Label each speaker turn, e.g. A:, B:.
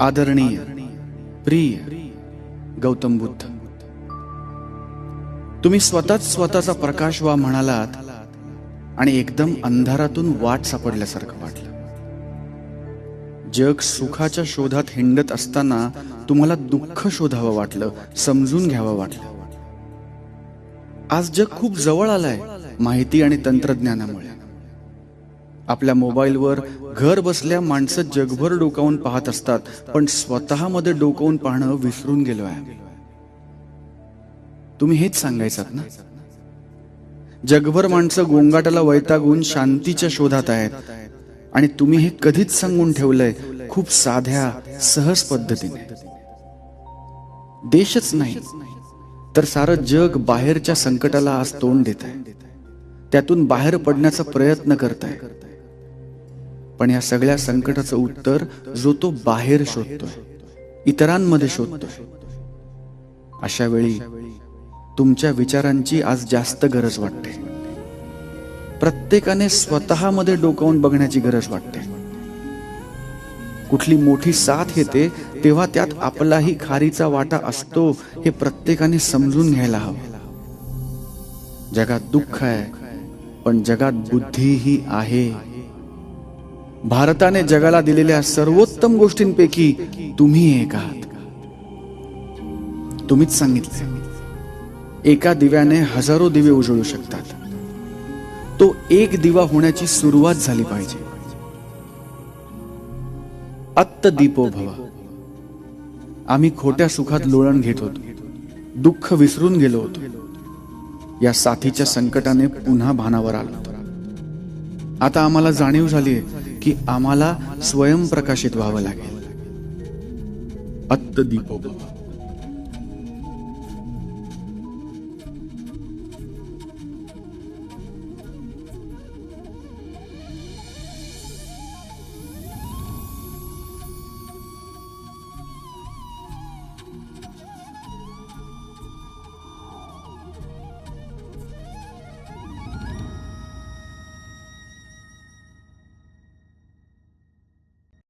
A: आदरणीय प्रिय गौतम बुद्ध, तुम्ही स्वतःचा प्रकाश व्हा म्हणालात आणि एकदम अंधारातून वाट सापडल्यासारखं वाटलं. जग सुखाच्या शोधात हिंडत असताना तुम्हाला दुःख शोधावं वाटलं, समजून घ्यावं वाटलं. आज जग खूप जवळ आलंय माहिती आणि तंत्रज्ञानामुळे. आपल्या मोबाईलवर घर बसल्या माणसं जगभर डोकावून पाहत असतात, पण स्वतःमध्ये डोकावून पाहणं विसरून गेलो आहे. तुम्ही हेच सांगायचात ना? जगभर माणसं गोंगाटाला वैतागून शांतीच्या शोधात आहेत, आणि तुम्ही हे कधीच सांगून ठेवलंय खूप साध्या सहज पद्धतीने. देशच नाही तर सारं जग बाहेरच्या संकटाला आज तोंड देत आहे, त्यातून बाहेर पडण्याचा प्रयत्न करत आहे. पण या सगळ्या संकटाचं उत्तर जो तो बाहेर शोधतोय, इतरांमध्ये शोधतोय. अशा वेळी तुमच्या विचारांची आज जास्त गरज वाटते. प्रत्येकाने स्वतःमध्ये डोकावून बघण्याची गरज वाटते. कुठली मोठी साथ येते तेव्हा त्यात आपलाही खारीचा वाटा असतो हे प्रत्येकाने समजून घ्यायला हवं. जगात दुःख आहे, पण जगात बुद्धीही आहे. भारताने जगाला दिलेल्या सर्वोत्तम गोष्टींपैकी तुम्ही एक आहात. तुम्हीच सांगितले, एका दिव्याने हजारो दिवे उजळू शकतात. तो एक दिवा होण्याची सुरुवात झाली पाहिजे. अत्त दीपो भव. आम्ही खोट्या सुखात लोळण घेत होतो, दुःख विसरून गेलो होतो. या साथीच्या संकटाने पुन्हा भानावर आलो. आता आम्हाला जाणीव झालीय की आम्हाला स्वयंप्रकाशित व्हावं लागेल. अत्त दीपो भव.